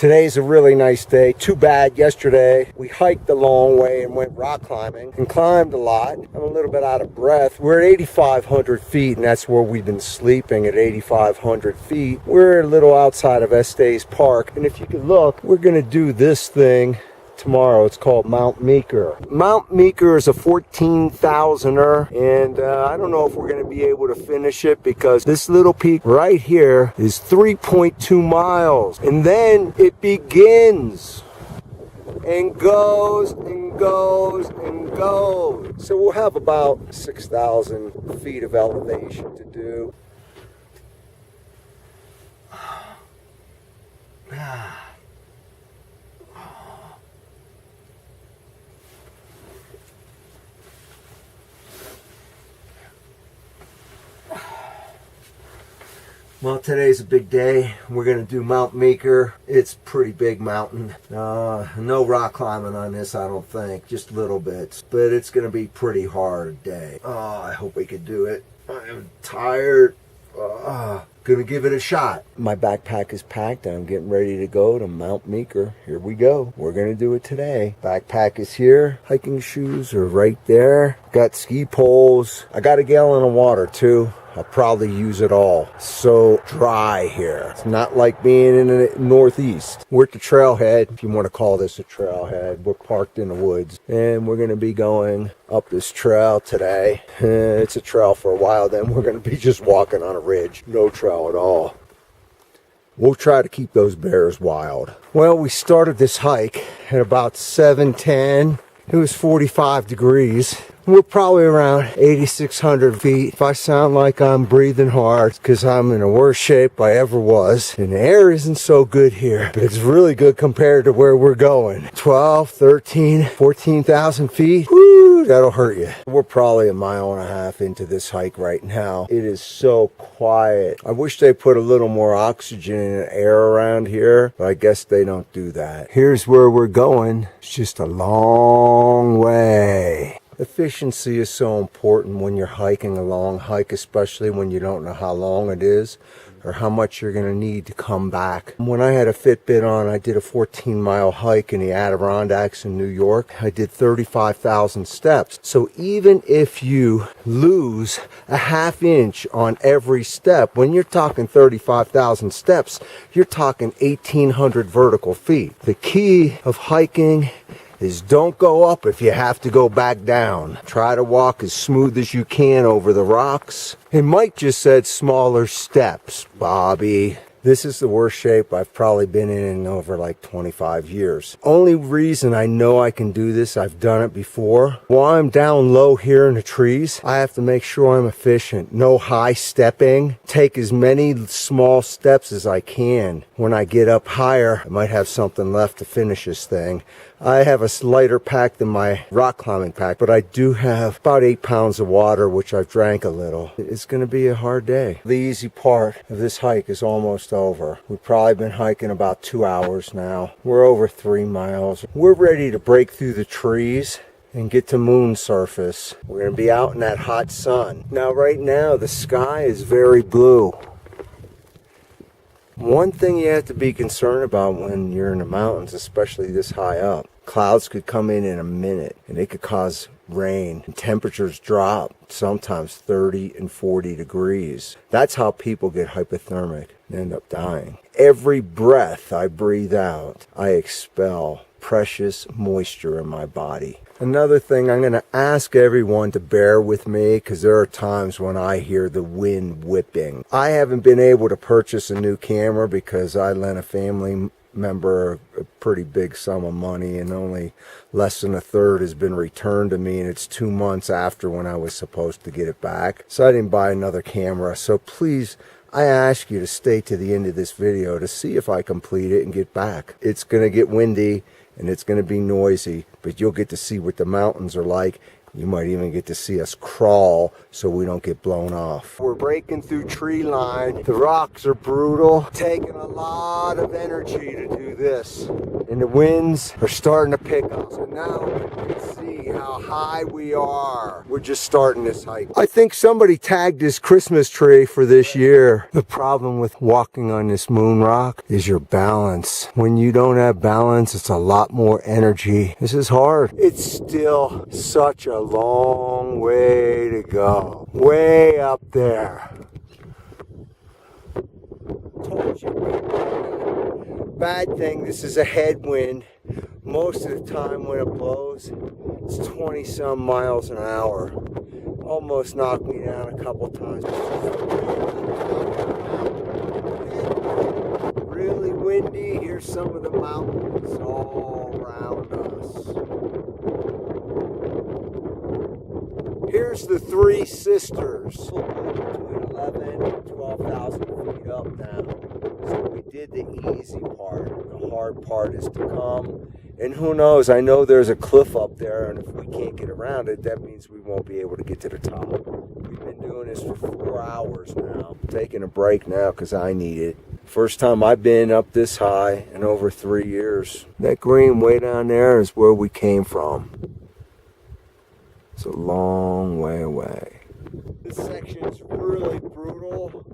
Today's a really nice day. Too bad yesterday we hiked the long way and went rock climbing and climbed a lot. I'm a little bit out of breath. We're at 8,500 feet and that's where we've been sleeping, at 8,500 feet. We're a little outside of Estes Park, and if you can look, we're gonna do this thing tomorrow. It's called Mt Meeker. Mt Meeker is a 14,000er, and I don't know if we're going to be able to finish it because this little peak right here is 3.2 miles, and then it begins and goes and goes and goes. So we'll have about 6,000 feet of elevation to do. Well, today's a big day. We're going to do Mt Meeker. It's a pretty big mountain. No rock climbing on this, I don't think. Just little bits. But it's going to be pretty hard day. I hope we can do it. I am tired. Gonna give it a shot. My backpack is packed and I'm getting ready to go to Mt Meeker. Here we go. We're gonna do it today. Backpack is here. Hiking shoes are right there. Got ski poles. I got a gallon of water too. I'll probably use it all. So dry here. It's not like being in the Northeast. We're at the trailhead, if you want to call this a trailhead. We're parked in the woods and we're going to be going up this trail today. It's a trail for a while, then we're going to be just walking on a ridge. No trail at all. We'll try to keep those bears wild. Well, we started this hike at about 7:10. It was 45 degrees. We're probably around 8,600 feet. If I sound like I'm breathing hard, because I'm in the worst shape I ever was. And the air isn't so good here, but it's really good compared to where we're going. 12, 13, 14,000 feet. Woo, that'll hurt you. We're probably a mile and a half into this hike right now. It is so quiet. I wish they put a little more oxygen and air around here, but I guess they don't do that. Here's where we're going. It's just a long way. Efficiency is so important when you're hiking a long hike, especially when you don't know how long it is or how much you're going to need to come back. When I had a Fitbit on, I did a 14-mile hike in the Adirondacks in New York. I did 35,000 steps. So even if you lose a half inch on every step, when you're talking 35,000 steps, you're talking 1,800 vertical feet. The key of hiking is don't go up if you have to go back down. Try to walk as smooth as you can over the rocks. And Mike just said smaller steps, Bobby. This is the worst shape I've probably been in over like 25 years. Only reason I know I can do this, I've done it before. While I'm down low here in the trees, I have to make sure I'm efficient. No high stepping. Take as many small steps as I can. When I get up higher, I might have something left to finish this thing. I have a lighter pack than my rock climbing pack, but I do have about 8 pounds of water, which I've drank a little. It's going to be a hard day. The easy part of this hike is almost over. We've probably been hiking about 2 hours now. We're over 3 miles. We're ready to break through the trees and get to moon surface. We're going to be out in that hot sun. Now, right now, the sky is very blue. One thing you have to be concerned about when you're in the mountains, especially this high up, clouds could come in a minute and they could cause rain. And temperatures drop, sometimes 30 and 40 degrees. That's how people get hypothermic and end up dying. Every breath I breathe out, I expel precious moisture in my body. Another thing, I'm going to ask everyone to bear with me because there are times when I hear the wind whipping. I haven't been able to purchase a new camera because I lent a family member a pretty big sum of money and only less than a third has been returned to me, and it's 2 months after when I was supposed to get it back. So I didn't buy another camera. So please, I ask you to stay to the end of this video to see if I complete it and get back. It's going to get windy and it's going to be noisy, but you'll get to see what the mountains are like. You might even get to see us crawl so we don't get blown off. We're breaking through tree line. The rocks are brutal. Taking a lot of energy to do this. And the winds are starting to pick up. So now you can see how high we are. We're just starting this hike. I think somebody tagged his Christmas tree for this year. The problem with walking on this moon rock is your balance. When you don't have balance, it's a lot more energy. This is hard. It's still such a long way to go. Way up there. Told you. Bad thing, this is a headwind. Most of the time when it blows, it's 20 some miles an hour. Almost knocked me down a couple times. Really windy. Here's some of the mountains all around us. Here's the Three Sisters. Between 11 and 12,000 feet up now. So we did the easy part. The hard part is to come. And who knows, I know there's a cliff up there, and if we can't get around it, that means we won't be able to get to the top. We've been doing this for 4 hours now. I'm taking a break now because I need it. First time I've been up this high in over 3 years. That green way down there is where we came from. It's a long way away. This section is really brutal,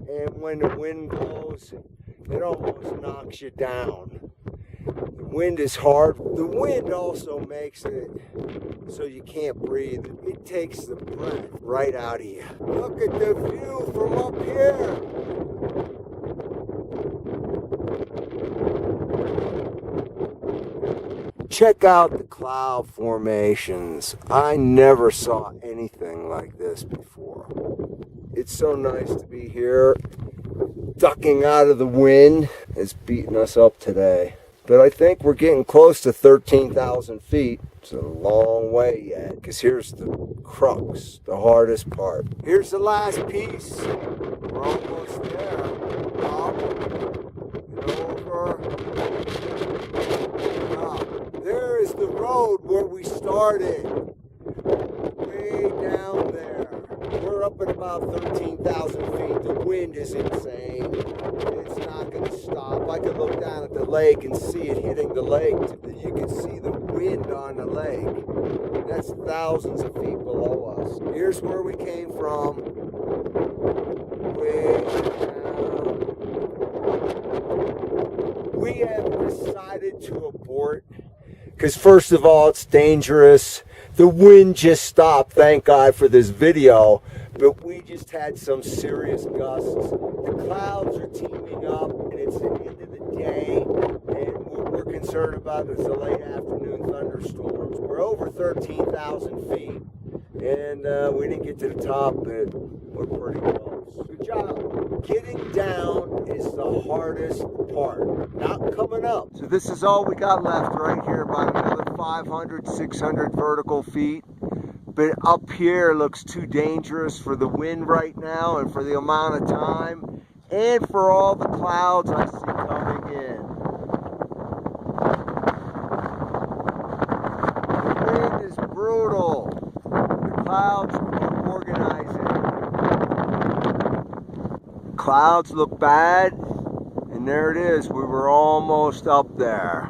and when the wind blows, it almost knocks you down. The wind is hard. The wind also makes it so you can't breathe. It takes the breath right out of you. Look at the view from up here. Check out the cloud formations. I never saw anything like this before. It's so nice to be here. Ducking out of the wind. It's beating us up today. But I think we're getting close to 13,000 feet. It's a long way yet, because here's the crux, the hardest part. Here's the last piece. We're almost there. Up, and over. Up. There is the road where we started. Way down there. We're up at about 13,000 feet. The wind is insane. It's not going to stop. I could look down at the lake and see it hitting the lake. You can see the wind on the lake. That's thousands of feet below us. Here's where we came from. Way down. We have decided to abort because first of all, it's dangerous. The wind just stopped, thank God for this video, but we just had some serious gusts. The clouds are teaming up, and it's the end of the day, and what we're concerned about is the late afternoon thunderstorms. We're over 13,000 feet, and we didn't get to the top, but we're pretty close. Good job. Getting down is the hardest part, not coming up. So this is all we got left right here, about another 500, 600 vertical feet. But up here looks too dangerous for the wind right now and for the amount of time and for all the clouds I see coming in. The wind is brutal. The clouds are organizing. Clouds look bad, and there it is. We were almost up there.